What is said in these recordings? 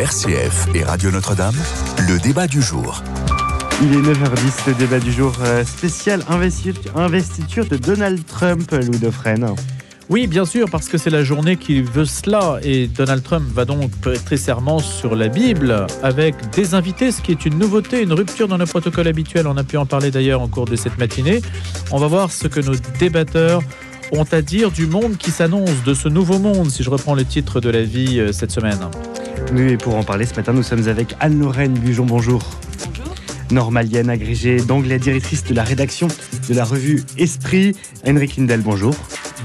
RCF et Radio Notre-Dame, le débat du jour. Il est 9h10, le débat du jour spécial investiture de Donald Trump, Louis Dauphren. Oui, bien sûr, parce que c'est la journée qui veut cela. Et Donald Trump va donc prêter serment sur la Bible avec des invités, ce qui est une nouveauté, une rupture dans le protocole habituel. On a pu en parler d'ailleurs en cours de cette matinée. On va voir ce que nos débatteurs ont à dire du monde qui s'annonce, de ce nouveau monde, si je reprends le titre de la vie cette semaine. Oui, et pour en parler ce matin, nous sommes avec Anne-Lorraine Bujon. Bonjour. Bonjour. Normalienne, agrégée d'anglais, directrice de la rédaction de la revue Esprit. Henrik Lindell, bonjour.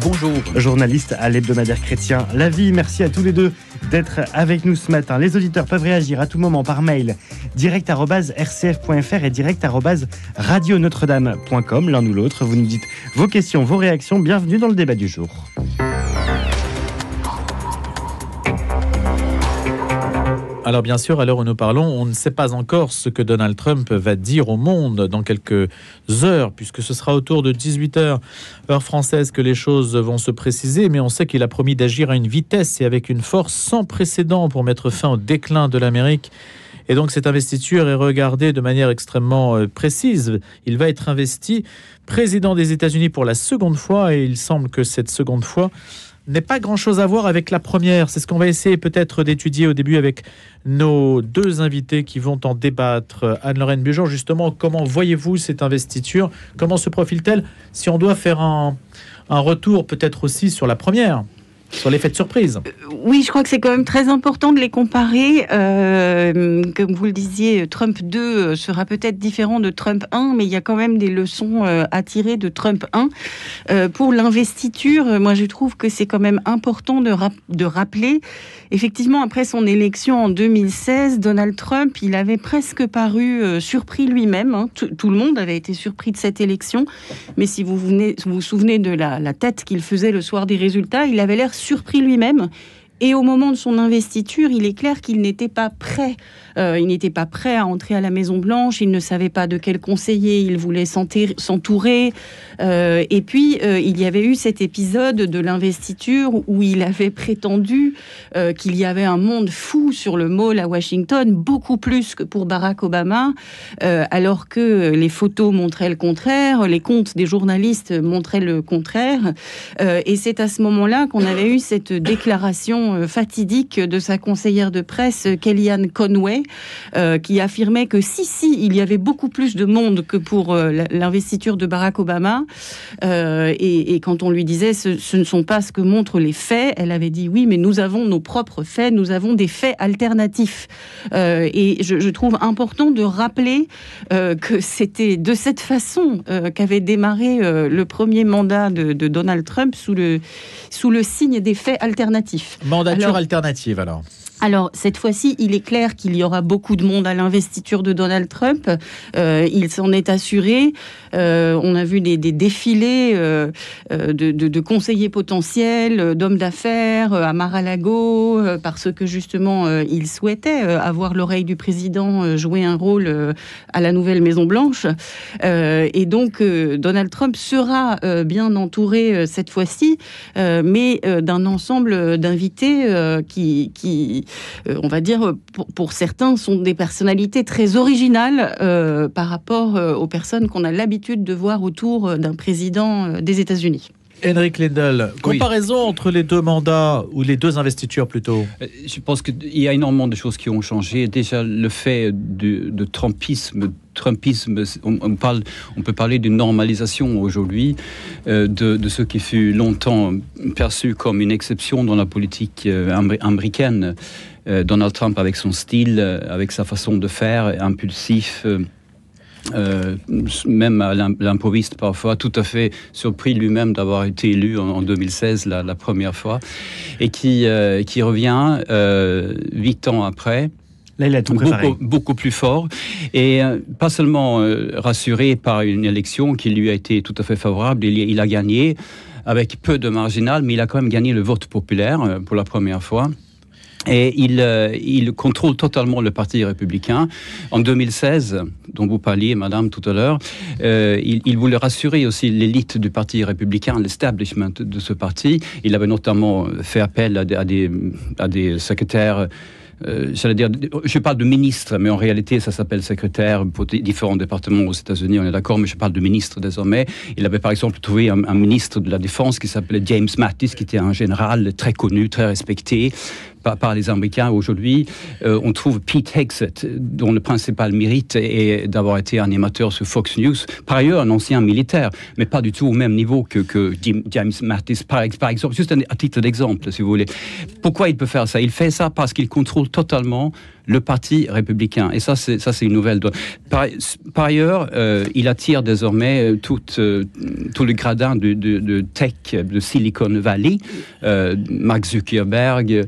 Bonjour. Journaliste à l'hebdomadaire chrétien La Vie. Merci à tous les deux d'être avec nous ce matin. Les auditeurs peuvent réagir à tout moment par mail direct@rcf.fr et direct@radionotre-dame.com. L'un ou l'autre, vous nous dites vos questions, vos réactions. Bienvenue dans le débat du jour. Alors bien sûr, à l'heure où nous parlons, on ne sait pas encore ce que Donald Trump va dire au monde dans quelques heures, puisque ce sera autour de 18h, heure française, que les choses vont se préciser. Mais on sait qu'il a promis d'agir à une vitesse et avec une force sans précédent pour mettre fin au déclin de l'Amérique. Et donc cette investiture est regardée de manière extrêmement précise. Il va être investi président des États-Unis pour la seconde fois, et il semble que cette seconde fois n'est pas grand-chose à voir avec la première. C'est ce qu'on va essayer peut-être d'étudier au début avec nos deux invités qui vont en débattre. Anne-Lorraine Bujon, justement, comment voyez-vous cette investiture ? Comment se profile-t-elle ? Si on doit faire un retour peut-être aussi sur la première, sur l'effet de surprise. Oui, je crois que c'est quand même très important de les comparer. Comme vous le disiez, Trump 2 sera peut-être différent de Trump 1, mais il y a quand même des leçons à tirer de Trump 1. Pour l'investiture, moi je trouve que c'est quand même important de rappeler, effectivement, après son élection en 2016, Donald Trump, il avait presque paru surpris lui-même. Hein. Tout le monde avait été surpris de cette élection, mais si vous vous souvenez de la tête qu'il faisait le soir des résultats, il avait l'air surpris lui-même. Et au moment de son investiture, il est clair qu'il n'était pas prêt. Il n'était pas prêt à entrer à la Maison-Blanche. Il ne savait pas de quel conseiller il voulait s'entourer. Et puis, il y avait eu cet épisode de l'investiture où il avait prétendu qu'il y avait un monde fou sur le Mall à Washington, beaucoup plus que pour Barack Obama, alors que les photos montraient le contraire, les comptes des journalistes montraient le contraire. Et c'est à ce moment-là qu'on avait eu cette déclaration fatidique de sa conseillère de presse, Kellyanne Conway, qui affirmait que il y avait beaucoup plus de monde que pour l'investiture de Barack Obama. Et quand on lui disait ce ne sont pas ce que montrent les faits, elle avait dit oui, mais nous avons nos propres faits, nous avons des faits alternatifs. Et je trouve important de rappeler que c'était de cette façon qu'avait démarré le premier mandat de Donald Trump sous le signe des faits alternatifs. Mandature alternative, alors. Alors, cette fois-ci, il est clair qu'il y aura beaucoup de monde à l'investiture de Donald Trump. Il s'en est assuré. On a vu des défilés de conseillers potentiels, d'hommes d'affaires à Mar-a-Lago, parce que justement, il souhaitait avoir l'oreille du président jouer un rôle à la nouvelle Maison-Blanche. Et donc, Donald Trump sera bien entouré cette fois-ci, mais d'un ensemble d'invités qui on va dire, pour certains, sont des personnalités très originales par rapport aux personnes qu'on a l'habitude de voir autour d'un président des États-Unis. Henrik Lindell, comparaison entre les deux mandats, ou les deux investitures plutôt. Je pense qu'il y a énormément de choses qui ont changé. Déjà, le fait de Trumpisme, on peut parler d'une normalisation aujourd'hui de ce qui fut longtemps perçu comme une exception dans la politique américaine. Donald Trump, avec son style, avec sa façon de faire, impulsif, même à l'improviste parfois, tout à fait surpris lui-même d'avoir été élu en 2016 la première fois, et qui revient 8 ans après. Là, il a tout préparé. Beaucoup plus fort, et pas seulement rassuré par une élection qui lui a été tout à fait favorable. Il a gagné avec peu de marginal, mais il a quand même gagné le vote populaire pour la première fois. Et il contrôle totalement le Parti républicain. En 2016, dont vous parliez, madame, tout à l'heure, il voulait rassurer aussi l'élite du Parti républicain, l'establishment de ce parti. Il avait notamment fait appel à des secrétaires j'allais dire, je parle de ministre, mais en réalité, ça s'appelle secrétaire pour différents départements aux États-Unis, on est d'accord, mais je parle de ministre désormais. Il avait par exemple trouvé un ministre de la Défense qui s'appelait James Mattis, qui était un général très connu, très respecté par les Américains. Aujourd'hui, on trouve Pete Hegseth, dont le principal mérite est d'avoir été animateur sur Fox News, par ailleurs un ancien militaire, mais pas du tout au même niveau que James Mattis, par exemple, juste à titre d'exemple, si vous voulez. Pourquoi il peut faire ça? Il fait ça parce qu'il contrôle totalement le parti républicain. Et ça, c'est une nouvelle donne. Par ailleurs, il attire désormais tout le gradin de tech de Silicon Valley. Mark Zuckerberg,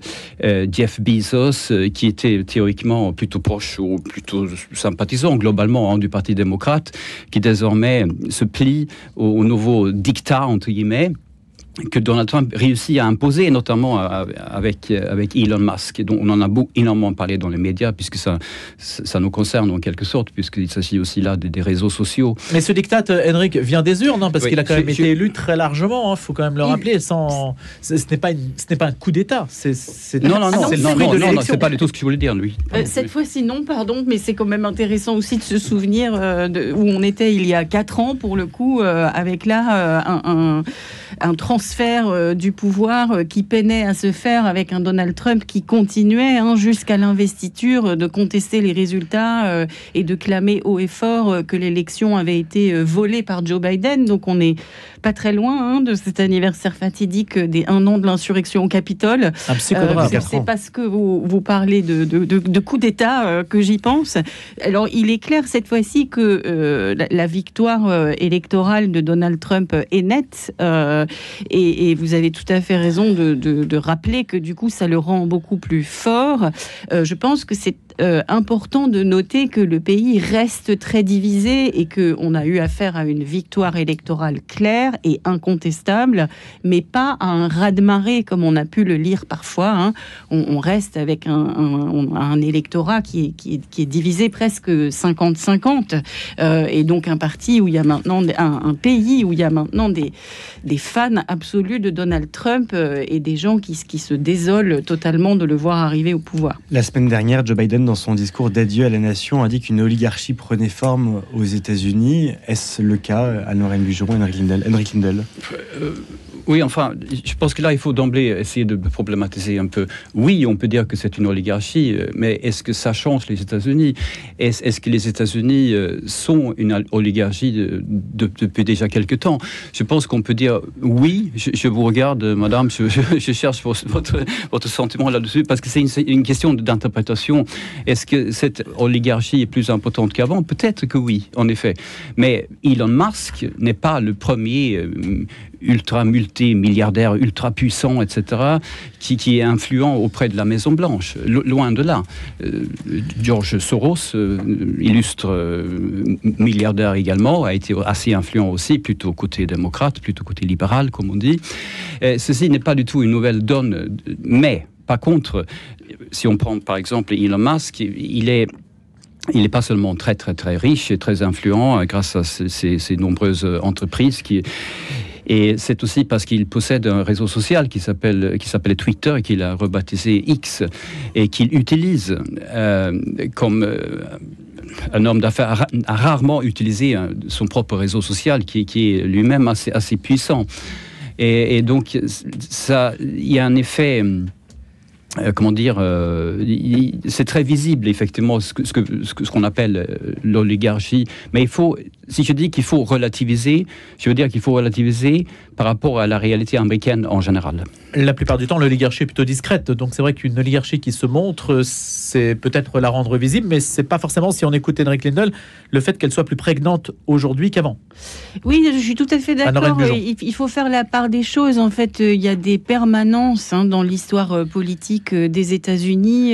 Jeff Bezos, qui était théoriquement plutôt proche ou plutôt sympathisant globalement du Parti démocrate, qui désormais se plie au nouveau dictat, entre guillemets, que Donald Trump réussit à imposer, notamment avec Elon Musk, dont on en a énormément parlé dans les médias, puisque ça nous concerne en quelque sorte, puisqu'il s'agit aussi là des réseaux sociaux. Mais ce diktat, Henrik, vient des urnes, parce qu'il a quand même été élu très largement, faut quand même le rappeler, ce n'est pas un coup d'État, non, c'est pas du tout ce que je voulais dire, lui. Cette fois-ci, non, pardon, mais c'est quand même intéressant aussi de se souvenir où on était il y a 4 ans, pour le coup, avec là un transfert du pouvoir qui peinait à se faire avec un Donald Trump qui continuait jusqu'à l'investiture de contester les résultats et de clamer haut et fort que l'élection avait été volée par Joe Biden. Donc on n'est pas très loin de cet anniversaire fatidique des 1 an de l'insurrection au Capitole. C'est parce que vous parlez de coup d'État que j'y pense. Alors il est clair cette fois-ci que la victoire électorale de Donald Trump est nette et vous avez tout à fait raison de rappeler que du coup ça le rend beaucoup plus fort. Je pense que c'est important de noter que le pays reste très divisé et qu'on a eu affaire à une victoire électorale claire et incontestable, mais pas à un raz-de-marée comme on a pu le lire parfois. On reste avec un électorat qui est divisé presque 50-50 et donc un parti où il y a maintenant un pays où il y a maintenant des fans absolus de Donald Trump et des gens qui se désolent totalement de le voir arriver au pouvoir. La semaine dernière, Joe Biden, dans son discours d'adieu à la nation, a dit qu'une oligarchie prenait forme aux États-Unis. Est-ce le cas, Anne-Lorraine Bugeron, Henrik Lindell? Oui, enfin, je pense que là, il faut d'emblée essayer de problématiser un peu. Oui, on peut dire que c'est une oligarchie, mais est-ce que ça change les États-Unis? Est-ce que les États-Unis sont une oligarchie depuis déjà quelque temps? Je pense qu'on peut dire oui. Je vous regarde, madame, je cherche votre sentiment là-dessus, parce que c'est une question d'interprétation. Est-ce que cette oligarchie est plus importante qu'avant? Peut-être que oui, en effet. Mais Elon Musk n'est pas le premier multimilliardaire, ultra puissant, etc., qui est influent auprès de la Maison-Blanche. Loin de là. George Soros, illustre milliardaire également, a été assez influent aussi, plutôt côté démocrate, plutôt côté libéral, comme on dit. Ceci n'est pas du tout une nouvelle donne, mais, par contre, si on prend par exemple Elon Musk, il est pas seulement très très très riche et très influent grâce à ses nombreuses entreprises et c'est aussi parce qu'il possède un réseau social qui s'appelait Twitter et qu'il a rebaptisé X et qu'il utilise comme un homme d'affaires a rarement utilisé son propre réseau social qui est lui-même assez puissant. Et donc il y a un effet... c'est très visible effectivement ce qu'on appelle l'oligarchie, mais si je dis qu'il faut relativiser, je veux dire qu'il faut relativiser par rapport à la réalité américaine en général. La plupart du temps, l'oligarchie est plutôt discrète, donc c'est vrai qu'une oligarchie qui se montre, c'est peut-être la rendre visible, mais c'est pas forcément, si on écoute Henrik Lindell, le fait qu'elle soit plus prégnante aujourd'hui qu'avant. Oui, je suis tout à fait d'accord. Il faut faire la part des choses. En fait, il y a des permanences dans l'histoire politique des États-Unis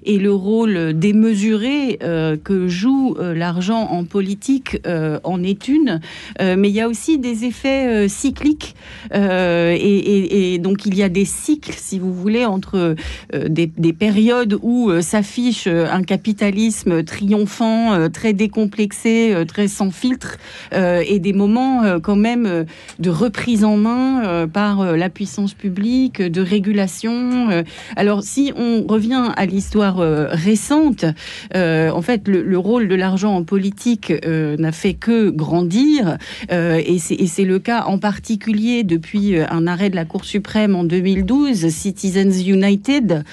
et le rôle démesuré que joue l'argent en politique en est une. Mais il y a aussi des effets cycliques et donc qu'il y a des cycles, si vous voulez, entre des périodes où s'affiche un capitalisme triomphant, très décomplexé, très sans filtre, et des moments quand même de reprise en main par la puissance publique, de régulation. Alors, si on revient à l'histoire récente, en fait, le rôle de l'argent en politique n'a fait que grandir, et c'est le cas en particulier depuis un arrêt de la Cour suprême en 2012, Citizens United,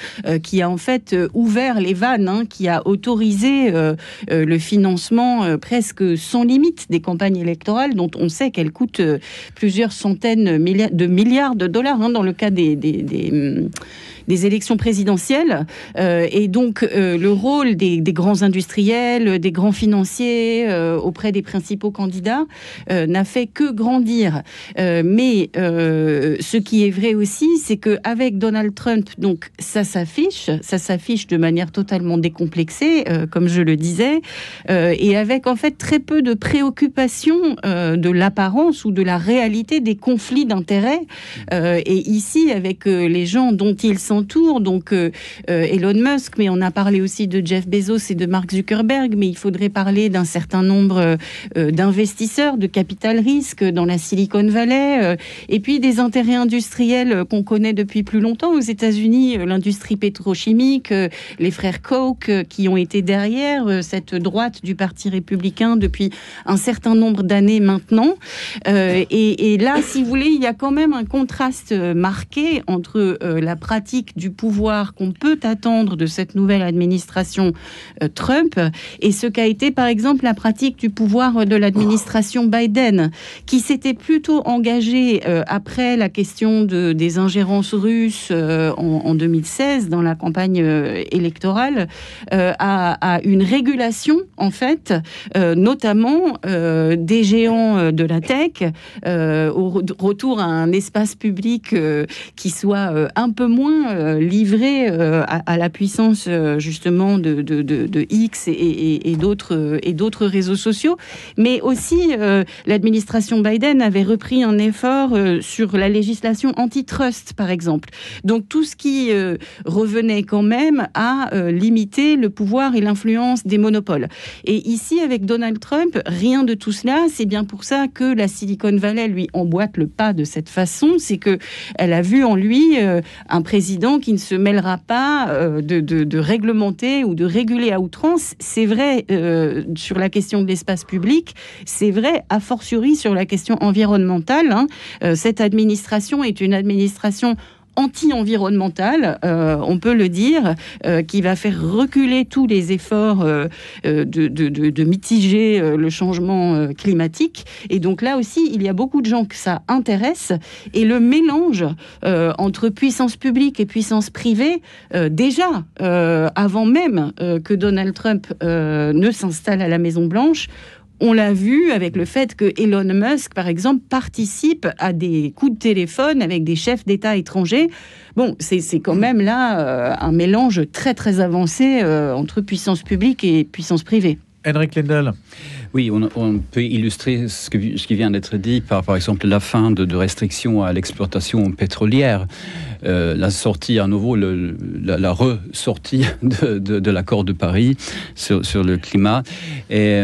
qui a en fait ouvert les vannes, qui a autorisé le financement presque sans limite des campagnes électorales, dont on sait qu'elles coûtent plusieurs centaines de milliards de dollars, dans le cas des élections présidentielles, et donc le rôle des grands industriels, des grands financiers auprès des principaux candidats n'a fait que grandir. Mais ce qui est vrai aussi, c'est qu'avec Donald Trump, donc ça s'affiche de manière totalement décomplexée, comme je le disais, et avec en fait très peu de préoccupation de l'apparence ou de la réalité des conflits d'intérêts. Et ici, avec les gens dont ils s'entourent, donc Elon Musk, mais on a parlé aussi de Jeff Bezos et de Mark Zuckerberg, mais il faudrait parler d'un certain nombre d'investisseurs de capital risque dans la Silicon Valley, et puis des intérêts industriels qu'on connaît depuis plus longtemps aux États-Unis, l'industrie pétrochimique, les frères Koch qui ont été derrière cette droite du Parti républicain depuis un certain nombre d'années maintenant. Et là, si vous voulez, il y a quand même un contraste marqué entre la pratique du pouvoir qu'on peut attendre de cette nouvelle administration Trump et ce qu'a été, par exemple, la pratique du pouvoir de l'administration Biden, qui s'était plutôt engagée après la question des ingérences russes en 2016 dans la campagne électorale à une régulation, en fait, notamment des géants de la tech, au retour à un espace public qui soit un peu moins livré à la puissance justement de X et d'autres réseaux sociaux. Mais aussi, l'administration Biden avait repris un effort sur la législation antitrust, par exemple. Donc tout ce qui revenait quand même à limiter le pouvoir et l'influence des monopoles. Et ici, avec Donald Trump, rien de tout cela. C'est bien pour ça que la Silicon Valley lui emboîte le pas de cette façon. C'est qu'elle a vu en lui un président qui ne se mêlera pas de réglementer ou de réguler à outrance. C'est vrai sur la question de l'espace public, c'est vrai a fortiori sur la question environnementale. Cette administration est une administration anti-environnementale, on peut le dire, qui va faire reculer tous les efforts de mitiger le changement climatique. Et donc là aussi, il y a beaucoup de gens que ça intéresse. Et le mélange entre puissance publique et puissance privée, déjà, avant même que Donald Trump ne s'installe à la Maison-Blanche, on l'a vu avec le fait que Elon Musk, par exemple, participe à des coups de téléphone avec des chefs d'État étrangers. Bon, c'est quand même là un mélange très très avancé entre puissance publique et puissance privée. Henrik Lindell. Oui, on peut illustrer ce qui vient d'être dit par exemple la fin de restrictions à l'exploitation pétrolière, la sortie à nouveau, la ressortie de l'accord de Paris sur le climat. Et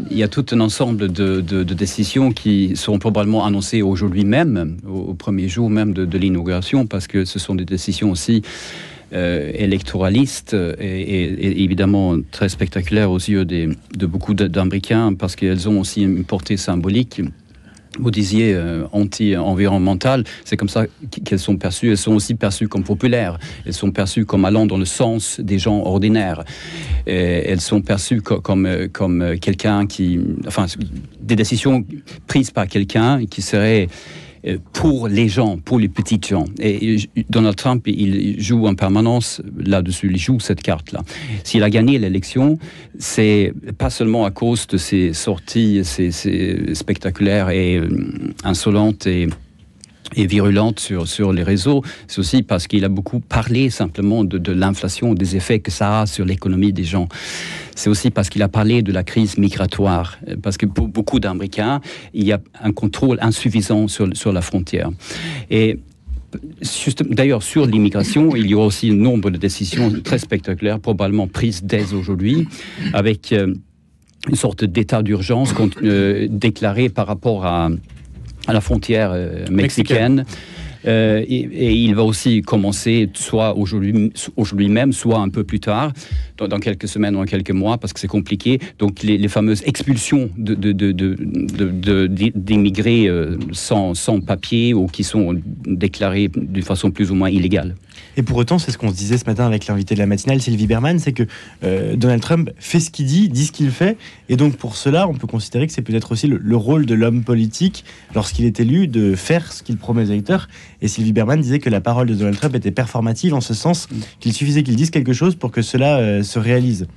il y a tout un ensemble de décisions qui seront probablement annoncées aujourd'hui même, au premier jour même de l'inauguration, parce que ce sont des décisions aussi électoralistes et évidemment très spectaculaires aux yeux de beaucoup d'Américains parce qu'elles ont aussi une portée symbolique. Vous disiez anti-environnementales, c'est comme ça qu'elles sont perçues. Elles sont aussi perçues comme populaires. Elles sont perçues comme allant dans le sens des gens ordinaires. Elles sont perçues comme quelqu'un enfin, des décisions prises par quelqu'un qui serait pour les gens, pour les petites gens. Et Donald Trump, il joue en permanence là-dessus, il joue cette carte-là. S'il a gagné l'élection, c'est pas seulement à cause de ses sorties ses spectaculaires et insolentes et virulente sur les réseaux, c'est aussi parce qu'il a beaucoup parlé simplement de l'inflation, des effets que ça a sur l'économie des gens. C'est aussi parce qu'il a parlé de la crise migratoire, parce que pour beaucoup d'Américains, il y a un contrôle insuffisant sur la frontière. Et D'ailleurs, sur l'immigration, il y aura aussi un nombre de décisions très spectaculaires, probablement prises dès aujourd'hui, avec une sorte d'état d'urgence déclaré par rapport à la frontière mexicaine. Et il va aussi commencer soit aujourd'hui même, soit un peu plus tard, dans quelques semaines ou dans quelques mois, parce que c'est compliqué. Donc les fameuses expulsions d'immigrés sans papier ou qui sont déclarés d'une façon plus ou moins illégale. Et pour autant, c'est ce qu'on se disait ce matin avec l'invité de la matinale, Sylvie Berman, c'est que Donald Trump fait ce qu'il dit ce qu'il fait, et donc pour cela, on peut considérer que c'est peut-être aussi le rôle de l'homme politique, lorsqu'il est élu, de faire ce qu'il promet aux électeurs. Et Sylvie Berman disait que la parole de Donald Trump était performative, en ce sens qu'il suffisait qu'il dise quelque chose pour que cela se réalise.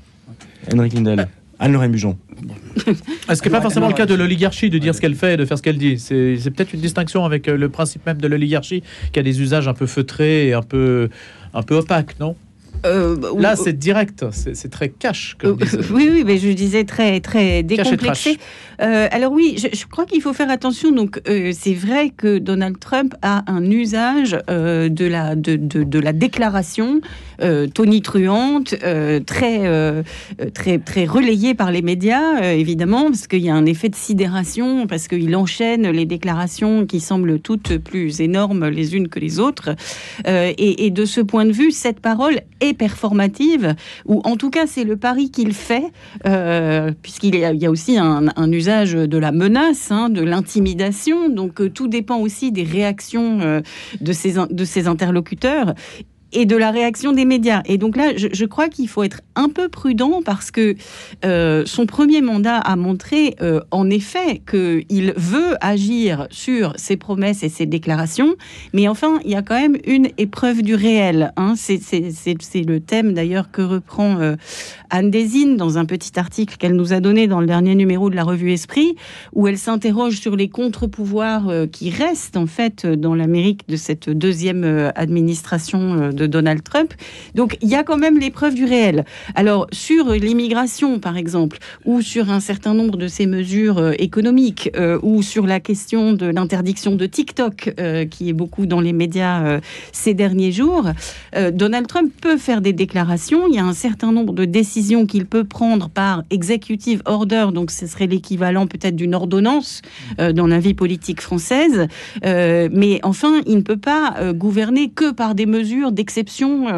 Henrik Lindell, Anne-Lorraine Bujon. Est-ce que pas forcément le cas de l'oligarchie de dire ce qu'elle fait et de faire ce qu'elle dit? C'est peut-être une distinction avec le principe même de l'oligarchie qui a des usages un peu feutrés et un peu opaques, non? Là, c'est direct, c'est très cash. Oui, mais je disais très décomplexé. Alors oui, je crois qu'il faut faire attention. Donc, c'est vrai que Donald Trump a un usage de la déclaration tonitruante, très relayée par les médias, évidemment, parce qu'il y a un effet de sidération, parce qu'il enchaîne les déclarations qui semblent toutes plus énormes les unes que les autres. Et de ce point de vue, cette parole est performative, ou en tout cas c'est le pari qu'il fait, puisqu'il y a aussi un usage de la menace, de l'intimidation, donc tout dépend aussi des réactions de ses interlocuteurs et de la réaction des médias. Et donc là, je crois qu'il faut être un peu prudent parce que son premier mandat a montré en effet qu'il veut agir sur ses promesses et ses déclarations, mais enfin, il y a quand même une épreuve du réel. C'est le thème d'ailleurs que reprend Anne Désine dans un petit article qu'elle nous a donné dans le dernier numéro de la revue Esprit, où elle s'interroge sur les contre-pouvoirs qui restent en fait dans l'Amérique de cette deuxième administration de Donald Trump. Donc, il y a quand même l'épreuve du réel. Alors, sur l'immigration, par exemple, ou sur un certain nombre de ces mesures économiques, ou sur la question de l'interdiction de TikTok, qui est beaucoup dans les médias ces derniers jours, Donald Trump peut faire des déclarations. Il y a un certain nombre de décisions qu'il peut prendre par executive order, donc ce serait l'équivalent peut-être d'une ordonnance dans la vie politique française. Mais enfin, il ne peut pas gouverner que par des mesures d'exception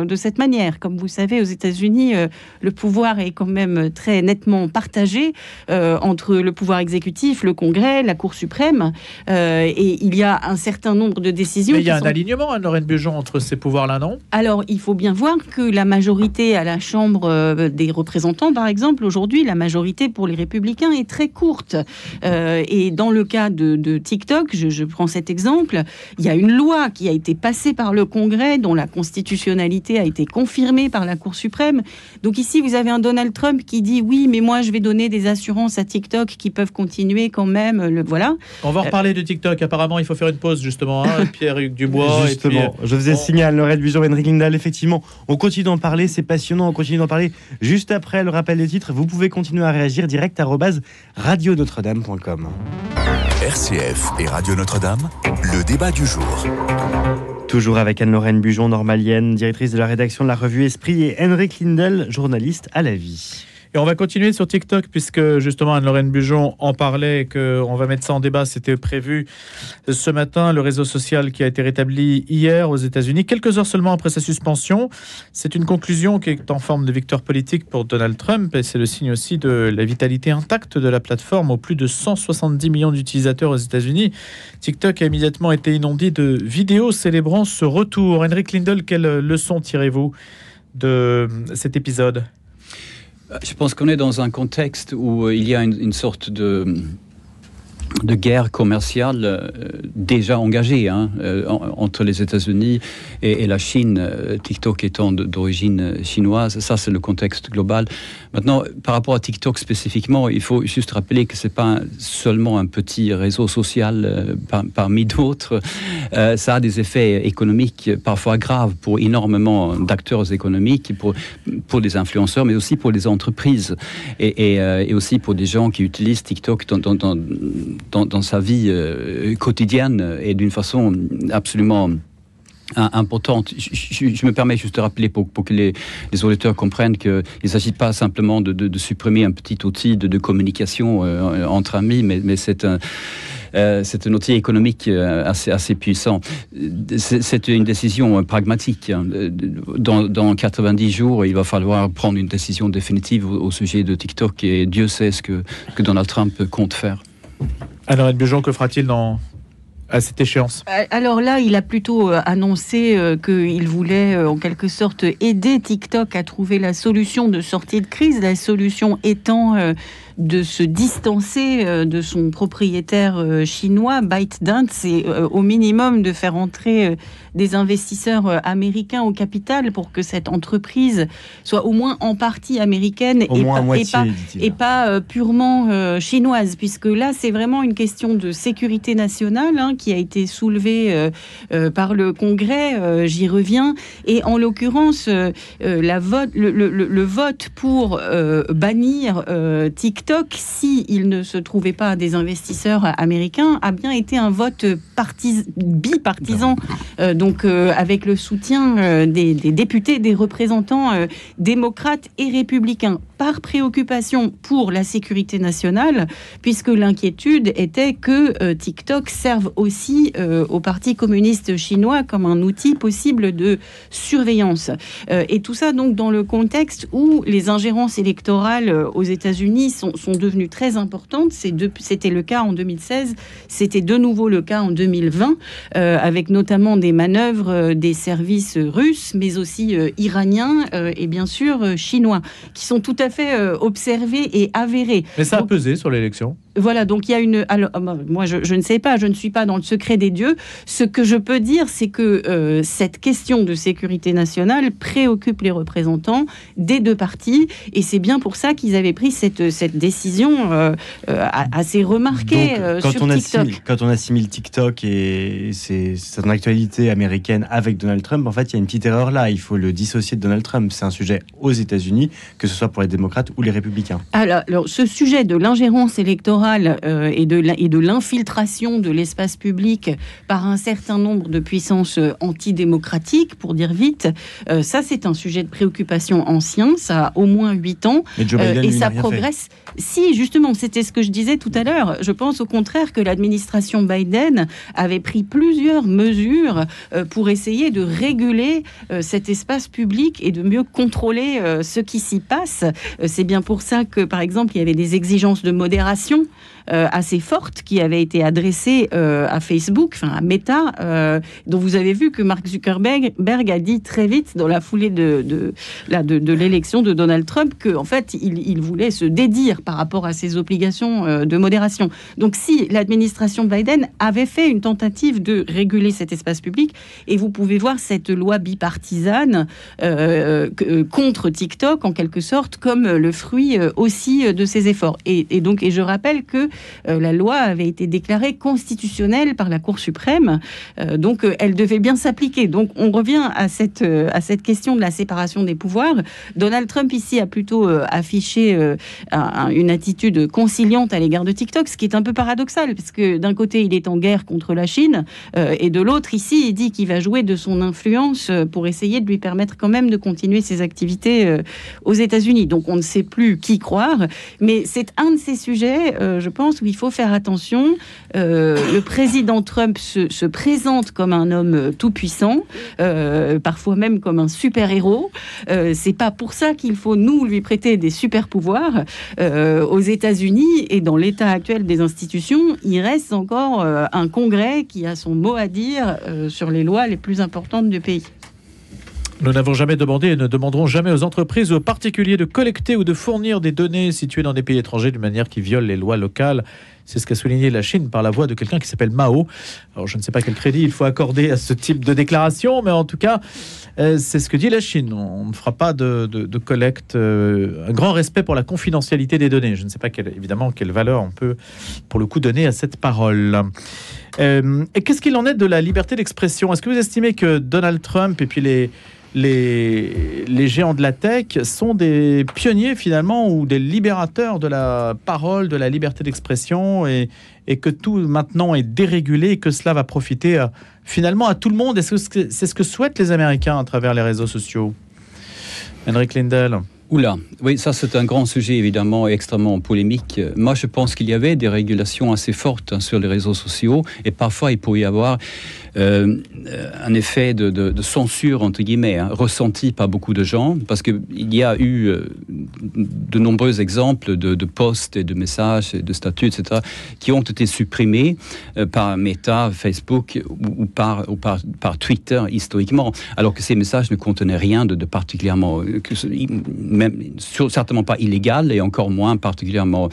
de cette manière. Comme vous savez, aux États-Unis, le pouvoir est quand même très nettement partagé entre le pouvoir exécutif, le Congrès, la Cour suprême, et il y a un certain nombre de décisions. Mais il y a un alignement, Anne-Lorraine Bujon, entre ces pouvoirs-là, non? Alors, il faut bien voir que la majorité à la Chambre des représentants, par exemple, aujourd'hui, la majorité pour les Républicains est très courte. Et dans le cas de TikTok, je prends cet exemple, il y a une loi qui a été passée par le Congrès, dont la constitutionnalité a été confirmée par la Cour suprême. Donc ici, vous avez un Donald Trump qui dit oui, mais moi, je vais donner des assurances à TikTok qui peuvent continuer quand même. Voilà. On va reparler de TikTok. Apparemment, il faut faire une pause, justement. Pierre-Hugues Dubois. Justement, je faisais signer à Anne-Lorraine Bujon, Henrik Lindell. Effectivement, on continue d'en parler. C'est passionnant. On continue d'en parler juste après le rappel des titres. Vous pouvez continuer à réagir direct @radionotre-dame.com. RCF et Radio Notre-Dame, le débat du jour. Toujours avec Anne-Lorraine Bujon, normalienne, directrice de la rédaction de la revue Esprit, et Henrik Lindell, journaliste à La Vie. Et on va continuer sur TikTok puisque justement Anne-Lorraine Bujon en parlait, qu'on va mettre ça en débat. C'était prévu ce matin, le réseau social qui a été rétabli hier aux États-Unis, quelques heures seulement après sa suspension. C'est une conclusion qui est en forme de victoire politique pour Donald Trump et c'est le signe aussi de la vitalité intacte de la plateforme aux plus de 170 millions d'utilisateurs aux États-Unis. TikTok a immédiatement été inondé de vidéos célébrant ce retour. Henrik Lindell, quelle leçon tirez-vous de cet épisode ? Je pense qu'on est dans un contexte où il y a une sorte de guerre commerciale déjà engagée entre les États-Unis et la Chine, TikTok étant d'origine chinoise. Ça, c'est le contexte global. Maintenant, par rapport à TikTok spécifiquement, il faut juste rappeler que ce n'est pas seulement un petit réseau social parmi d'autres. Ça a des effets économiques parfois graves pour énormément d'acteurs économiques, pour des influenceurs, mais aussi pour les entreprises et aussi pour des gens qui utilisent TikTok dans sa vie quotidienne et d'une façon absolument importante. Je me permets juste de rappeler pour que les auditeurs comprennent qu'il ne s'agit pas simplement de supprimer un petit outil de communication entre amis, mais c'est un outil économique assez puissant. C'est une décision pragmatique. Dans 90 jours, il va falloir prendre une décision définitive au sujet de TikTok, et Dieu sait ce que Donald Trump compte faire. Alors, Anne Bujon, que fera-t-il à cette échéance? Alors là, il a plutôt annoncé qu'il voulait en quelque sorte aider TikTok à trouver la solution de sortie de crise, la solution étant de se distancer de son propriétaire chinois, ByteDance, et au minimum de faire entrer des investisseurs américains au capital pour que cette entreprise soit au moins en partie américaine et pas purement chinoise, puisque là, c'est vraiment une question de sécurité nationale qui a été soulevée par le Congrès, j'y reviens, et en l'occurrence, le vote pour bannir TikTok, s'il ne se trouvait pas des investisseurs américains, a bien été un vote bipartisan, avec le soutien des députés, des représentants démocrates et républicains, par préoccupation pour la sécurité nationale, puisque l'inquiétude était que TikTok serve aussi au Parti communiste chinois comme un outil possible de surveillance. Et tout ça donc dans le contexte où les ingérences électorales aux États-Unis sont devenues très importantes. C'était le cas en 2016, c'était de nouveau le cas en 2020, avec notamment des manœuvres des services russes, mais aussi iraniens et bien sûr chinois, qui sont tout à fait observés et avérés. Mais ça a pesé sur l'élection. Voilà, donc il y a une... Alors, moi, je ne sais pas, je ne suis pas dans le secret des dieux. Ce que je peux dire, c'est que cette question de sécurité nationale préoccupe les représentants des deux partis, et c'est bien pour ça qu'ils avaient pris cette décision assez remarquée sur TikTok. Quand on assimile TikTok et son actualité américaine avec Donald Trump, en fait, il y a une petite erreur là. Il faut le dissocier de Donald Trump. C'est un sujet aux États-Unis, que ce soit pour les démocrates ou les républicains. Alors ce sujet de l'ingérence électorale et de l'infiltration de l'espace public par un certain nombre de puissances antidémocratiques, pour dire vite, ça c'est un sujet de préoccupation ancien, ça a au moins 8 ans, et ça progresse. Si, justement, c'était ce que je disais tout à l'heure, je pense au contraire que l'administration Biden avait pris plusieurs mesures pour essayer de réguler cet espace public et de mieux contrôler ce qui s'y passe. C'est bien pour ça que, par exemple, il y avait des exigences de modération assez fortes qui avaient été adressées à Facebook, enfin à Meta, dont vous avez vu que Mark Zuckerberg a dit très vite dans la foulée de l'élection de Donald Trump qu'en fait il voulait se dédire par rapport à ses obligations de modération. Donc si l'administration Biden avait fait une tentative de réguler cet espace public, et vous pouvez voir cette loi bipartisane contre TikTok en quelque sorte comme le fruit aussi de ses efforts. Et je rappelle que la loi avait été déclarée constitutionnelle par la Cour suprême, donc elle devait bien s'appliquer. Donc on revient à cette question de la séparation des pouvoirs. Donald Trump ici a plutôt affiché une attitude conciliante à l'égard de TikTok, ce qui est un peu paradoxal, parce que d'un côté il est en guerre contre la Chine, et de l'autre ici il dit qu'il va jouer de son influence pour essayer de lui permettre quand même de continuer ses activités aux États-Unis. Donc on ne sait plus qui croire, mais c'est un de ces sujets, je pense, où il faut faire attention. Le président Trump se présente comme un homme tout-puissant, parfois même comme un super-héros. C'est pas pour ça qu'il faut, nous, lui prêter des super-pouvoirs. Aux États-Unis et dans l'état actuel des institutions, il reste encore un Congrès qui a son mot à dire sur les lois les plus importantes du pays. Nous n'avons jamais demandé et ne demanderons jamais aux entreprises ou aux particuliers de collecter ou de fournir des données situées dans des pays étrangers d'une manière qui viole les lois locales. C'est ce qu'a souligné la Chine par la voix de quelqu'un qui s'appelle Mao. Alors je ne sais pas quel crédit il faut accorder à ce type de déclaration, mais en tout cas, c'est ce que dit la Chine. On ne fera pas de collecte. Un grand respect pour la confidentialité des données. Je ne sais pas évidemment quelle valeur on peut, pour le coup, donner à cette parole. Et qu'est-ce qu'il en est de la liberté d'expression ? Est-ce que vous estimez que Donald Trump et puis les géants de la tech sont des pionniers finalement ou des libérateurs de la parole, de la liberté d'expression et et que tout maintenant est dérégulé et que cela va profiter finalement à tout le monde. Est-ce que c'est ce que souhaitent les Américains à travers les réseaux sociaux? Henrik Lindell. Oula, oui, ça c'est un grand sujet évidemment extrêmement polémique. Moi je pense qu'il y avait des régulations assez fortes sur les réseaux sociaux et parfois il pourrait y avoir un effet de censure entre guillemets ressenti par beaucoup de gens parce qu'il y a eu de nombreux exemples de posts et de messages et de statuts etc. qui ont été supprimés par Meta, Facebook ou par Twitter historiquement alors que ces messages ne contenaient rien de particulièrement même certainement pas illégal et encore moins particulièrement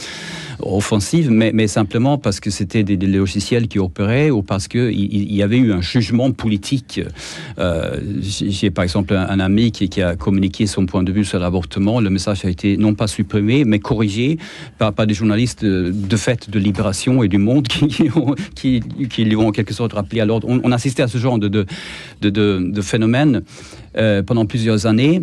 offensive, mais simplement parce que c'était des logiciels qui opéraient ou parce qu'il y avait eu un jugement politique. J'ai par exemple un ami qui a communiqué son point de vue sur l'avortement. Le message a été non pas supprimé, mais corrigé par des journalistes de fait de Libération et du Monde qui lui ont en quelque sorte rappelé à l'ordre. On assistait à ce genre de phénomène pendant plusieurs années.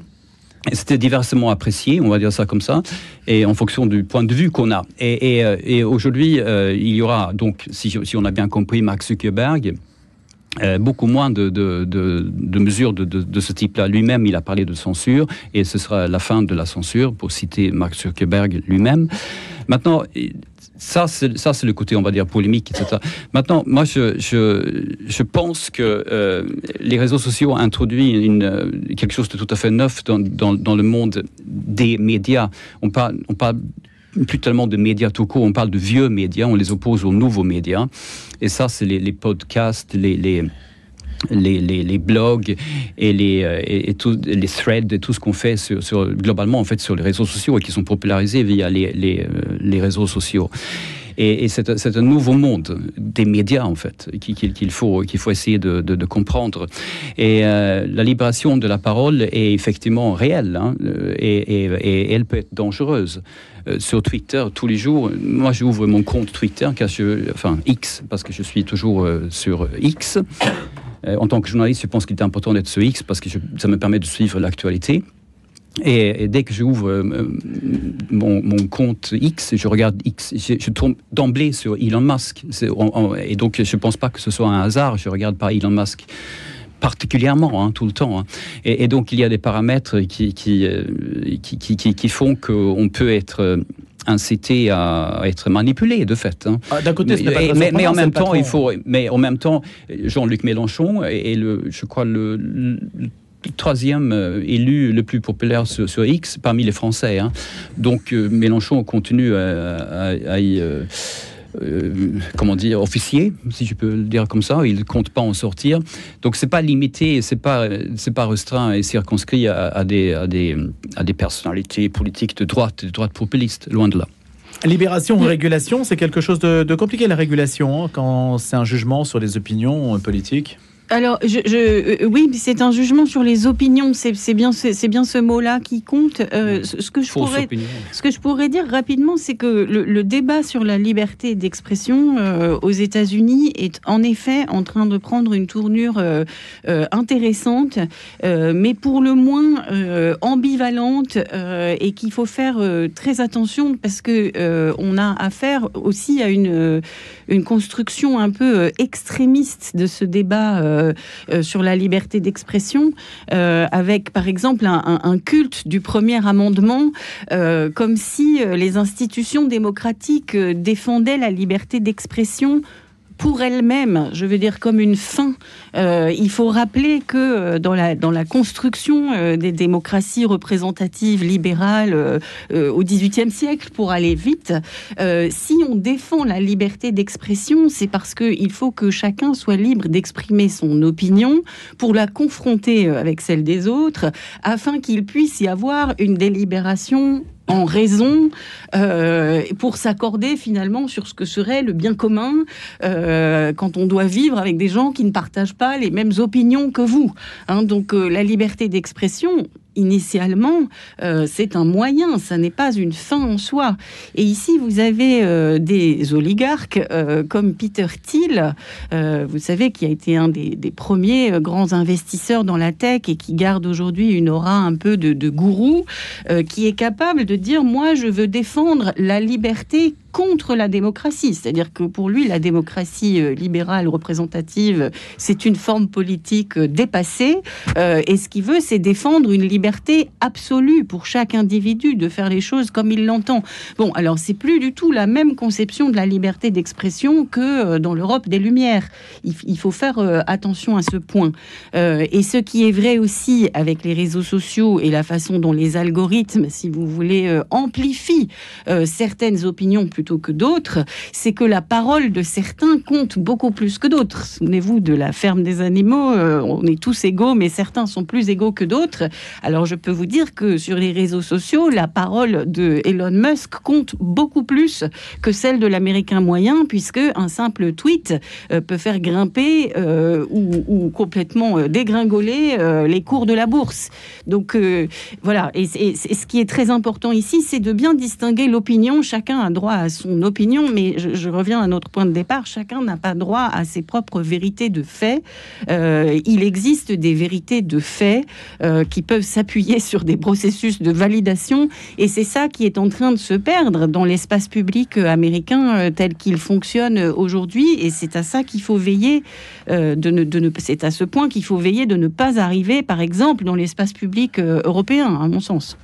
Et c'était diversement apprécié, on va dire ça comme ça, et en fonction du point de vue qu'on a. Et aujourd'hui, il y aura donc, si on a bien compris, Mark Zuckerberg, beaucoup moins de mesures de ce type-là. Lui-même, il a parlé de censure, et ce sera la fin de la censure, pour citer Mark Zuckerberg lui-même. Maintenant, ça c'est le côté, on va dire, polémique, etc. Maintenant, moi, je pense que les réseaux sociaux ont introduit quelque chose de tout à fait neuf dans le monde des médias. On parle plus tellement de médias tout court, on parle de vieux médias, on les oppose aux nouveaux médias. Et ça, c'est les podcasts, les blogs et les threads et tout ce qu'on fait globalement en fait sur les réseaux sociaux et qui sont popularisés via les réseaux sociaux. Et c'est un nouveau monde des médias, en fait, qu'il faut essayer de comprendre. Et la libération de la parole est effectivement réelle, et elle peut être dangereuse. Sur Twitter, tous les jours, moi j'ouvre mon compte Twitter, X, parce que je suis toujours sur X. En tant que journaliste, je pense qu'il est important d'être sur X, parce que ça me permet de suivre l'actualité. Et dès que j'ouvre mon compte X, je regarde X, je tombe d'emblée sur Elon Musk. Et donc, je ne pense pas que ce soit un hasard. Je regarde pas Elon Musk particulièrement, tout le temps. Et donc, il y a des paramètres qui font qu'on peut être incité à être manipulé, de fait. D'un côté, mais en même temps, Jean-Luc Mélenchon est je crois le troisième élu le plus populaire sur X parmi les Français. Donc Mélenchon continue à y officier, si je peux le dire comme ça. Il ne compte pas en sortir. Donc c'est pas limité, c'est pas restreint et circonscrit à des personnalités politiques de droite populiste, loin de là. Libération ou régulation, c'est quelque chose de compliqué, la régulation, quand c'est un jugement sur les opinions politiques. Alors, oui, c'est un jugement sur les opinions. C'est bien ce mot-là qui compte. Ce que je pourrais dire rapidement, c'est que le débat sur la liberté d'expression aux États-Unis est en effet en train de prendre une tournure intéressante, mais pour le moins ambivalente, et qu'il faut faire très attention parce que on a affaire aussi à une construction un peu extrémiste de ce débat. Sur la liberté d'expression, avec par exemple un culte du premier amendement, comme si les institutions démocratiques défendaient la liberté d'expression pour elle-même, je veux dire comme une fin. Il faut rappeler que dans la construction des démocraties représentatives libérales au XVIIIe siècle, pour aller vite, si on défend la liberté d'expression, c'est parce qu'il faut que chacun soit libre d'exprimer son opinion pour la confronter avec celle des autres, afin qu'il puisse y avoir une délibération en raison, pour s'accorder finalement sur ce que serait le bien commun quand on doit vivre avec des gens qui ne partagent pas les mêmes opinions que vous. Donc la liberté d'expression, initialement, c'est un moyen, ça n'est pas une fin en soi. Et ici, vous avez des oligarques comme Peter Thiel, vous savez, qui a été un des premiers grands investisseurs dans la tech et qui garde aujourd'hui une aura un peu de gourou, qui est capable de dire « moi, je veux défendre la liberté contre la démocratie. C'est-à-dire que pour lui, la démocratie libérale représentative, c'est une forme politique dépassée. Et ce qu'il veut, c'est défendre une liberté absolue pour chaque individu de faire les choses comme il l'entend. Bon, alors c'est plus du tout la même conception de la liberté d'expression que dans l'Europe des Lumières. Il faut faire attention à ce point. Et ce qui est vrai aussi avec les réseaux sociaux et la façon dont les algorithmes, si vous voulez, amplifient certaines opinions plutôt que d'autres, c'est que la parole de certains compte beaucoup plus que d'autres. Souvenez-vous de la ferme des animaux, on est tous égaux, mais certains sont plus égaux que d'autres. Alors je peux vous dire que sur les réseaux sociaux, la parole de Elon Musk compte beaucoup plus que celle de l'Américain moyen, puisque un simple tweet peut faire grimper ou complètement dégringoler les cours de la bourse. Donc voilà, et ce qui est très important ici, c'est de bien distinguer l'opinion. Chacun a droit à son opinion, mais je reviens à notre point de départ, chacun n'a pas droit à ses propres vérités de fait. Il existe des vérités de fait qui peuvent s'appuyer sur des processus de validation, et c'est ça qui est en train de se perdre dans l'espace public américain tel qu'il fonctionne aujourd'hui, et c'est à ça qu'il faut veiller, c'est à ce point qu'il faut veiller de ne pas arriver, par exemple, dans l'espace public européen, à mon sens.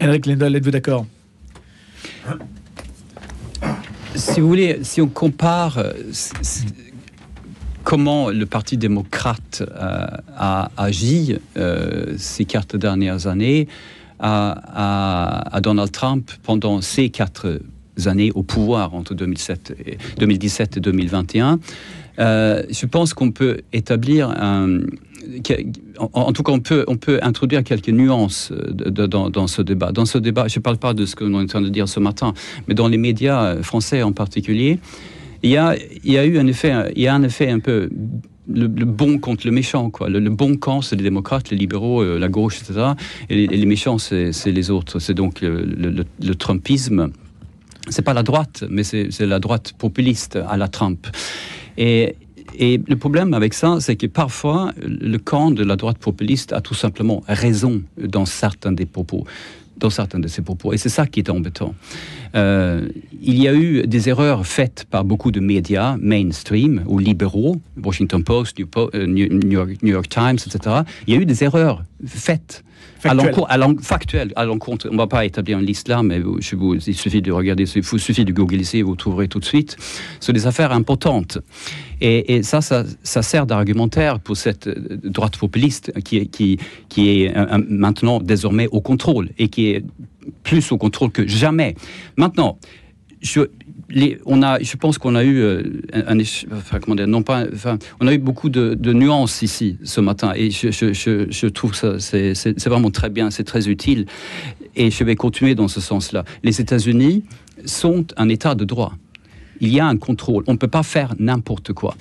Henrik Lindahl, êtes-vous d'accord ? Si vous voulez, si on compare comment le Parti démocrate a agi ces 4 dernières années à Donald Trump pendant ces 4 années au pouvoir entre 2017 et 2021, je pense qu'on peut établir en tout cas, on peut introduire quelques nuances dans ce débat. Dans ce débat, je ne parle pas de ce que l'on est en train de dire ce matin, mais dans les médias français en particulier, il y a un effet un peu le bon contre le méchant, quoi. Le bon camp, c'est les démocrates, les libéraux, la gauche, etc. Et les méchants, c'est les autres. C'est donc le Trumpisme. C'est pas la droite, mais c'est la droite populiste à la Trump. Et le problème avec ça, c'est que parfois, le camp de la droite populiste a tout simplement raison dans certains de ses propos. Et c'est ça qui est embêtant. Il y a eu des erreurs faites par beaucoup de médias mainstream ou libéraux, Washington Post, New York Times, etc. Il y a eu des erreurs faites. Factuel, à l'encontre. On ne va pas établir une liste là, mais il suffit de regarder, il suffit de googliser, vous trouverez tout de suite. Ce sont des affaires importantes. Et ça sert d'argumentaire pour cette droite populiste qui est maintenant désormais au contrôle et qui est plus au contrôle que jamais. Maintenant, je pense qu'on a eu on a eu beaucoup de nuances ici ce matin, et je trouve que c'est vraiment très bien, c'est très utile, et je vais continuer dans ce sens-là. Les États-Unis sont un État de droit. Il y a un contrôle. On ne peut pas faire n'importe quoi.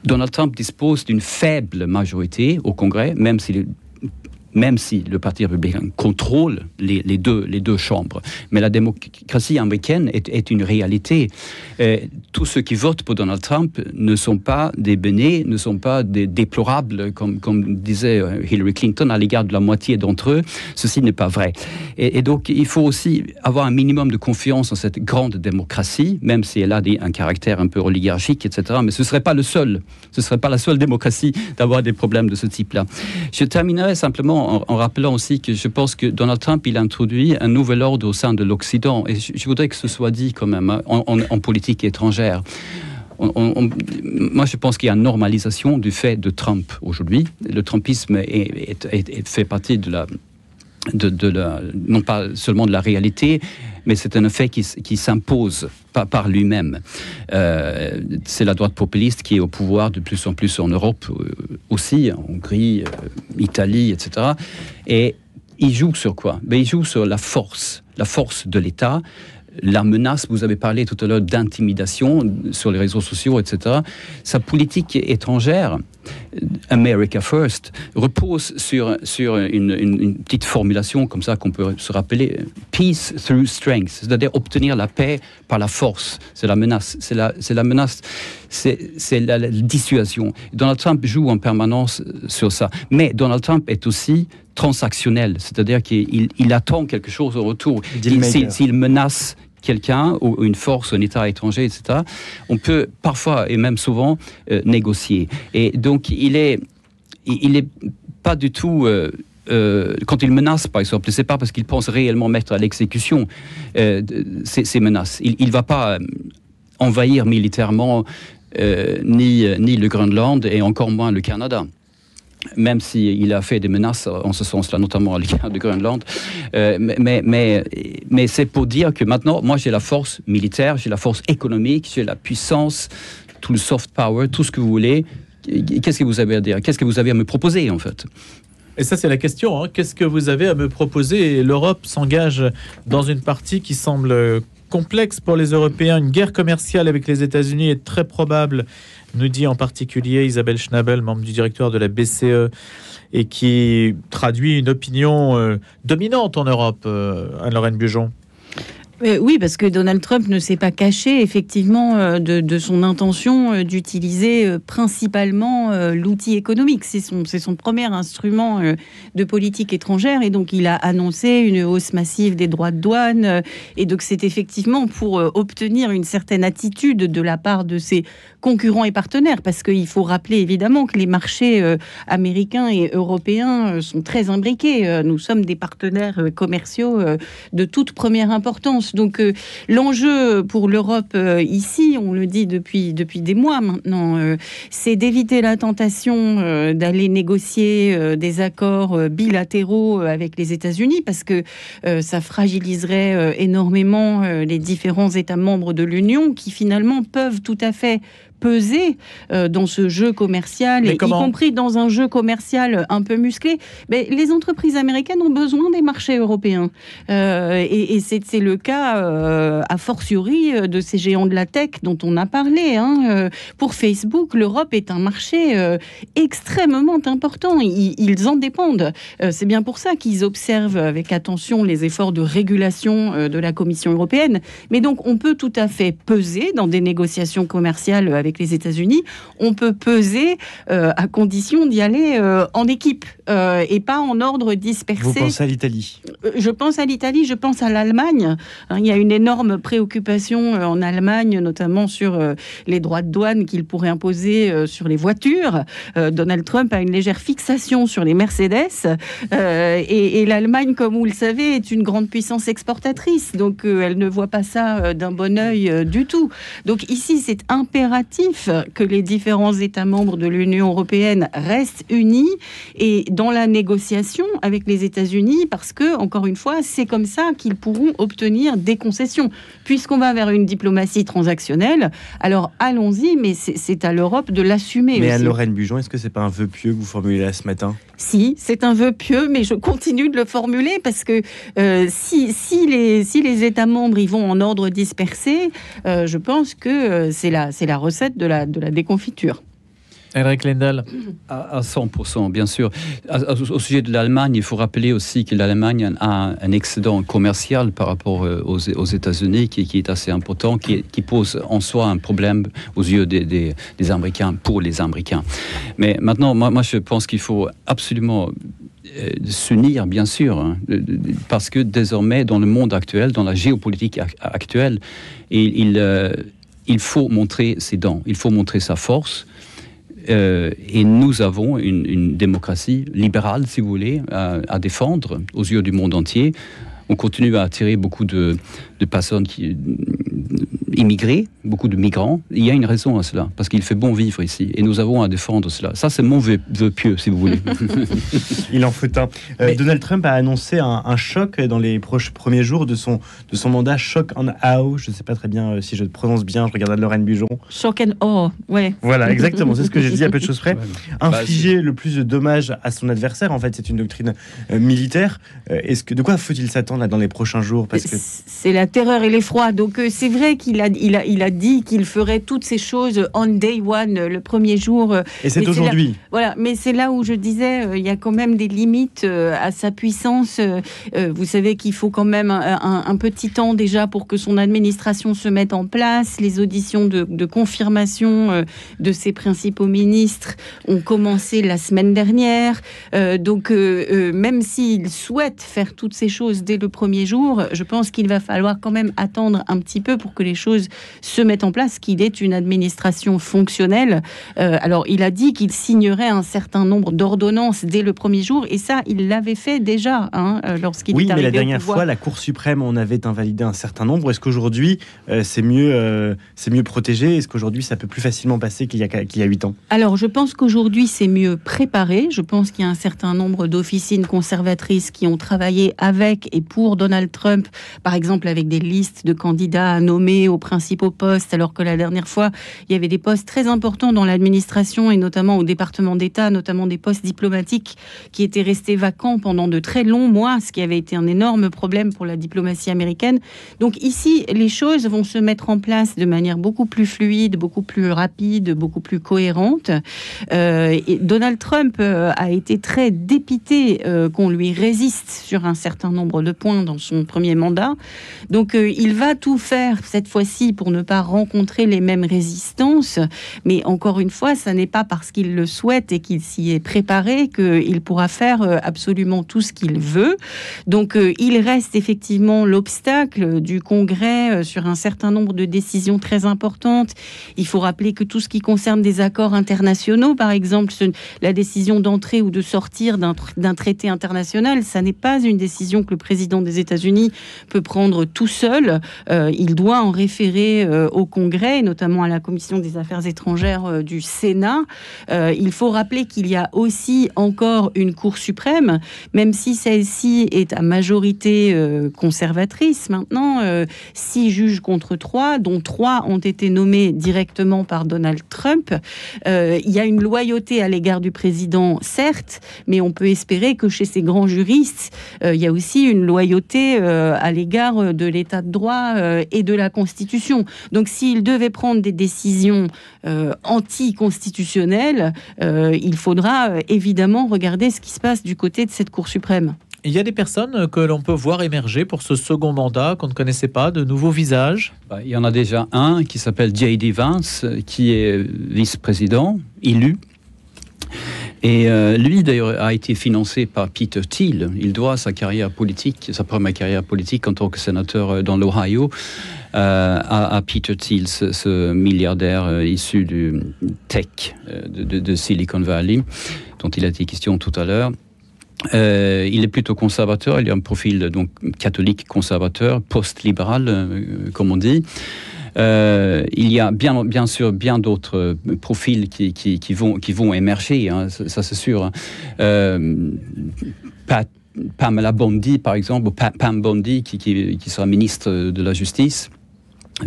Donald Trump dispose d'une faible majorité au Congrès, même si le Parti républicain contrôle les deux chambres. Mais la démocratie américaine est une réalité. Tous ceux qui votent pour Donald Trump ne sont pas des bénés, ne sont pas des déplorables, comme disait Hillary Clinton à l'égard de la moitié d'entre eux. Ceci n'est pas vrai. Et donc, il faut aussi avoir un minimum de confiance en cette grande démocratie, même si elle a un caractère un peu oligarchique, etc. Mais ce ne serait pas la seule démocratie d'avoir des problèmes de ce type-là. Je terminerai simplement en rappelant aussi que je pense que Donald Trump, il a introduit un nouvel ordre au sein de l'Occident. Et je voudrais que ce soit dit quand même en politique étrangère. Moi, je pense qu'il y a une normalisation du fait de Trump aujourd'hui. Le Trumpisme fait partie non pas seulement de la réalité, mais c'est un effet qui s'impose par lui-même. C'est la droite populiste qui est au pouvoir de plus en plus en Europe aussi, en Hongrie, Italie, etc. Et il joue sur quoi ? Il joue sur la force de l'État, la menace. Vous avez parlé tout à l'heure d'intimidation sur les réseaux sociaux, etc. Sa politique étrangère, America First, repose sur une petite formulation comme ça qu'on peut se rappeler, peace through strength, c'est-à-dire obtenir la paix par la force. C'est la menace, c'est la menace, c'est la dissuasion. Donald Trump joue en permanence sur ça. Mais Donald Trump est aussi transactionnel, c'est-à-dire qu'il attend quelque chose au retour. S'il menace quelqu'un ou une force, un État étranger, etc., on peut parfois et même souvent négocier. Et donc, il est pas du tout... quand il menace, par exemple, c'est pas parce qu'il pense réellement mettre à l'exécution ces menaces. Il ne va pas envahir militairement ni le Groenland et encore moins le Canada. Même s'il a fait des menaces en ce sens-là, notamment à l'égard du Groenland. Mais c'est pour dire que maintenant, moi j'ai la force militaire, j'ai la force économique, j'ai la puissance, tout le soft power, tout ce que vous voulez. Qu'est-ce que vous avez à dire? Qu'est-ce que vous avez à me proposer, en fait? Et ça, c'est la question. Qu'est-ce que vous avez à me proposer? Et l'Europe s'engage dans une partie qui semble complexe pour les Européens. Une guerre commerciale avec les États-Unis est très probable, nous dit en particulier Isabelle Schnabel, membre du directoire de la BCE, et qui traduit une opinion dominante en Europe, Anne-Laurenne Bujon. Oui, parce que Donald Trump ne s'est pas caché effectivement de son intention d'utiliser principalement l'outil économique. C'est son premier instrument de politique étrangère, et donc il a annoncé une hausse massive des droits de douane, et donc c'est effectivement pour obtenir une certaine attitude de la part de ses concurrents et partenaires, parce qu'il faut rappeler évidemment que les marchés américains et européens sont très imbriqués. Nous sommes des partenaires commerciaux de toute première importance. Donc l'enjeu pour l'Europe ici, on le dit depuis des mois maintenant, c'est d'éviter la tentation d'aller négocier des accords bilatéraux avec les États-Unis, parce que ça fragiliserait énormément les différents États membres de l'Union, qui finalement peuvent tout à fait peser dans ce jeu commercial, y compris dans un jeu commercial un peu musclé. Mais les entreprises américaines ont besoin des marchés européens. Et c'est le cas, a fortiori, de ces géants de la tech dont on a parlé. Pour Facebook, l'Europe est un marché extrêmement important. Ils en dépendent. C'est bien pour ça qu'ils observent avec attention les efforts de régulation de la Commission européenne. Mais donc, on peut tout à fait peser dans des négociations commerciales avec les États-Unis. On peut peser à condition d'y aller en équipe et pas en ordre dispersé. Vous pensez à l'Italie? Je pense à l'Italie, je pense à l'Allemagne. Il y a une énorme préoccupation en Allemagne, notamment sur les droits de douane qu'il pourrait imposer sur les voitures. Donald Trump a une légère fixation sur les Mercedes. Et l'Allemagne, comme vous le savez, est une grande puissance exportatrice. Donc, elle ne voit pas ça d'un bon œil du tout. Donc, ici, c'est impératif que les différents États membres de l'Union européenne restent unis et dans la négociation avec les États-Unis, parce que, encore une fois, c'est comme ça qu'ils pourront obtenir des concessions. Puisqu'on va vers une diplomatie transactionnelle, alors allons-y, mais c'est à l'Europe de l'assumer. Mais Anne-Laurenne Bujon, est-ce que c'est pas un vœu pieux que vous formulez là ce matin? Si, c'est un vœu pieux, mais je continue de le formuler parce que si les États membres y vont en ordre dispersé, je pense que c'est la recette de la déconfiture. Henrik Lendal. À 100%, bien sûr. Au sujet de l'Allemagne, il faut rappeler aussi que l'Allemagne a un excédent commercial par rapport aux États-Unis qui est assez important, qui pose en soi un problème aux yeux des Américains, pour les Américains. Mais maintenant, moi je pense qu'il faut absolument s'unir, bien sûr, parce que désormais, dans le monde actuel, dans la géopolitique actuelle, il faut montrer ses dents, il faut montrer sa force. Et nous avons une démocratie libérale, si vous voulez, à défendre aux yeux du monde entier. On continue à attirer beaucoup de personnes immigrées, beaucoup de migrants. Il y a une raison à cela, parce qu'il fait bon vivre ici. Et nous avons à défendre cela. Ça, c'est mon vœu pieux, si vous voulez. Il en faut un. Donald Trump a annoncé un choc dans les premiers jours de son mandat, choc en awe. Je ne sais pas très bien si je prononce bien, je regarde Anne-Laurenne Bujon. Choc en awe, ouais. Voilà, exactement, c'est ce que j'ai dit à peu de choses près. Infliger le plus de dommages à son adversaire, en fait, c'est une doctrine militaire. De quoi faut-il s'attendre là, dans les prochains jours? Parce que c'est la terreur et l'effroi. Donc c'est vrai qu'il a dit qu'il ferait toutes ces choses on day one, le premier jour. Et c'est aujourd'hui. Voilà, mais c'est là où je disais, il y a quand même des limites à sa puissance. Vous savez qu'il faut quand même un petit temps déjà pour que son administration se mette en place. Les auditions de confirmation de ses principaux ministres ont commencé la semaine dernière. Donc même s'il souhaite faire toutes ces choses dès le premier jour, je pense qu'il va falloir falloir quand même attendre un petit peu pour que les choses se mettent en place, qu'il ait une administration fonctionnelle. Alors, il a dit qu'il signerait un certain nombre d'ordonnances dès le premier jour, et ça, il l'avait fait déjà lorsqu'il est arrivé au pouvoir. Oui, mais la dernière fois, la Cour suprême en avait invalidé un certain nombre. Est-ce qu'aujourd'hui, c'est mieux protégé? Est-ce qu'aujourd'hui, ça peut plus facilement passer qu'il y a 8 ans? Alors, je pense qu'aujourd'hui, c'est mieux préparé. Je pense qu'il y a un certain nombre d'officines conservatrices qui ont travaillé avec et pour Donald Trump, par exemple avec des listes de candidats à nommer aux principaux postes, alors que la dernière fois, il y avait des postes très importants dans l'administration et notamment au département d'État, notamment des postes diplomatiques qui étaient restés vacants pendant de très longs mois, ce qui avait été un énorme problème pour la diplomatie américaine. Donc ici, les choses vont se mettre en place de manière beaucoup plus fluide, beaucoup plus rapide, beaucoup plus cohérente. Et Donald Trump a été très dépité qu'on lui résiste sur un certain nombre de points dans son premier mandat. Donc il va tout faire cette fois-ci pour ne pas rencontrer les mêmes résistances. Mais encore une fois, ça n'est pas parce qu'il le souhaite et qu'il s'y est préparé qu'il pourra faire absolument tout ce qu'il veut. Donc il reste effectivement l'obstacle du Congrès sur un certain nombre de décisions très importantes. Il faut rappeler que tout ce qui concerne des accords internationaux, par exemple, la décision d'entrer ou de sortir d'un traité international, ça n'est pas une décision que le président des États-Unis peut prendre tout seul. Il doit en référer au Congrès, notamment à la Commission des Affaires étrangères du Sénat. Il faut rappeler qu'il y a aussi encore une Cour suprême, même si celle-ci est à majorité conservatrice. Maintenant, 6 juges contre 3, dont 3 ont été nommés directement par Donald Trump. Il y a une loyauté à l'égard du président, certes, mais on peut espérer que chez ces grands juristes, il y a aussi une loyauté à l'égard de l'état de droit et de la Constitution. Donc s'il devait prendre des décisions anticonstitutionnelles, il faudra évidemment regarder ce qui se passe du côté de cette Cour suprême. Il y a des personnes que l'on peut voir émerger pour ce second mandat qu'on ne connaissait pas, de nouveaux visages. Il y en a déjà un qui s'appelle J.D. Vance, qui est vice-président, élu. Et lui, d'ailleurs, a été financé par Peter Thiel. Il doit sa carrière politique, sa première carrière politique en tant que sénateur dans l'Ohio, à Peter Thiel, ce milliardaire issu du tech de Silicon Valley, dont il a été question tout à l'heure. Il est plutôt conservateur, il a un profil donc catholique conservateur, post-libéral, comme on dit. Il y a bien sûr bien d'autres profils qui vont émerger, hein, ça c'est sûr. Pamela Bondi, par exemple, ou Pam Bondi, qui sera ministre de la Justice,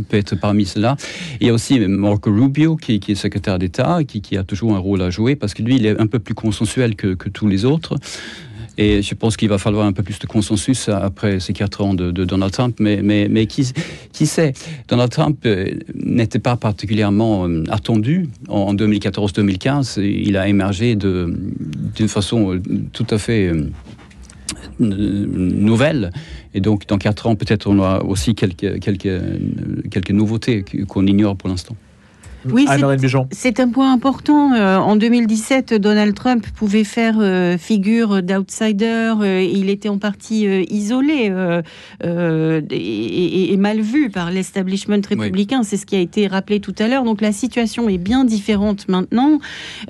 peut être parmi ceux-là. Il y a aussi Marco Rubio, qui est secrétaire d'État, qui a toujours un rôle à jouer, parce que lui, il est un peu plus consensuel que tous les autres. Et je pense qu'il va falloir un peu plus de consensus après ces 4 ans de Donald Trump. Mais qui sait, Donald Trump n'était pas particulièrement attendu. En 2014-2015, il a émergé d'une façon tout à fait nouvelle. Et donc, dans 4 ans, peut-être on aura aussi quelques nouveautés qu'on ignore pour l'instant. Oui, c'est un point important. En 2017, Donald Trump pouvait faire figure d'outsider. Il était en partie isolé et mal vu par l'establishment républicain. Oui. C'est ce qui a été rappelé tout à l'heure. Donc la situation est bien différente maintenant.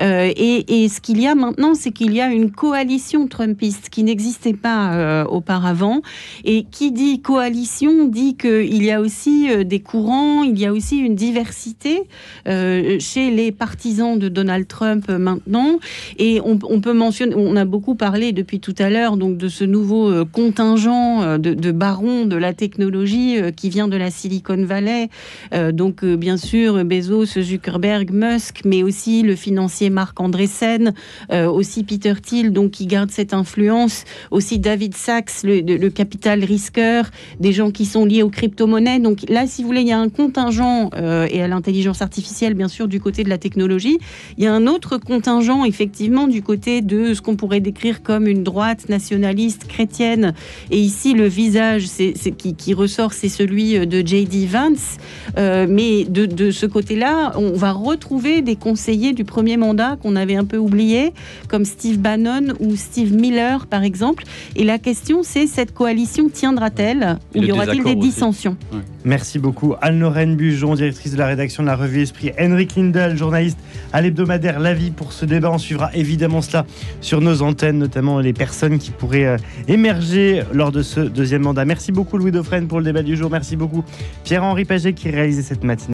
Et ce qu'il y a maintenant, c'est qu'il y a une coalition trumpiste qui n'existait pas auparavant. Et qui dit coalition dit qu'il y a aussi des courants, il y a aussi une diversité chez les partisans de Donald Trump maintenant. Et on peut mentionner, on a beaucoup parlé depuis tout à l'heure donc de ce nouveau contingent de barons de la technologie qui vient de la Silicon Valley. Donc bien sûr Bezos, Zuckerberg, Musk, mais aussi le financier Marc Andreessen, aussi Peter Thiel, donc qui garde cette influence, aussi David Sachs, le capital risqueur, des gens qui sont liés aux crypto-monnaies. Donc là, si vous voulez, il y a un contingent et à l'intelligence artificielle artificielle, bien sûr, du côté de la technologie. Il y a un autre contingent, effectivement, du côté de ce qu'on pourrait décrire comme une droite nationaliste chrétienne. Et ici, le visage qui ressort, c'est celui de J.D. Vance. Mais de ce côté-là, on va retrouver des conseillers du premier mandat qu'on avait un peu oubliés, comme Steve Bannon ou Steve Miller, par exemple. Et la question, c'est cette coalition tiendra-t-elle ou y aura-t-il des dissensions? Ouais. Merci beaucoup Anne-Lorraine Bujon, directrice de la rédaction de la revue Esprit, Henrik Lindell, journaliste à l'hebdomadaire La Vie, pour ce débat. On suivra évidemment cela sur nos antennes, notamment les personnes qui pourraient émerger lors de ce deuxième mandat. Merci beaucoup Louis Dauphren pour le débat du jour. Merci beaucoup Pierre-Henri Paget qui réalisait cette matinée.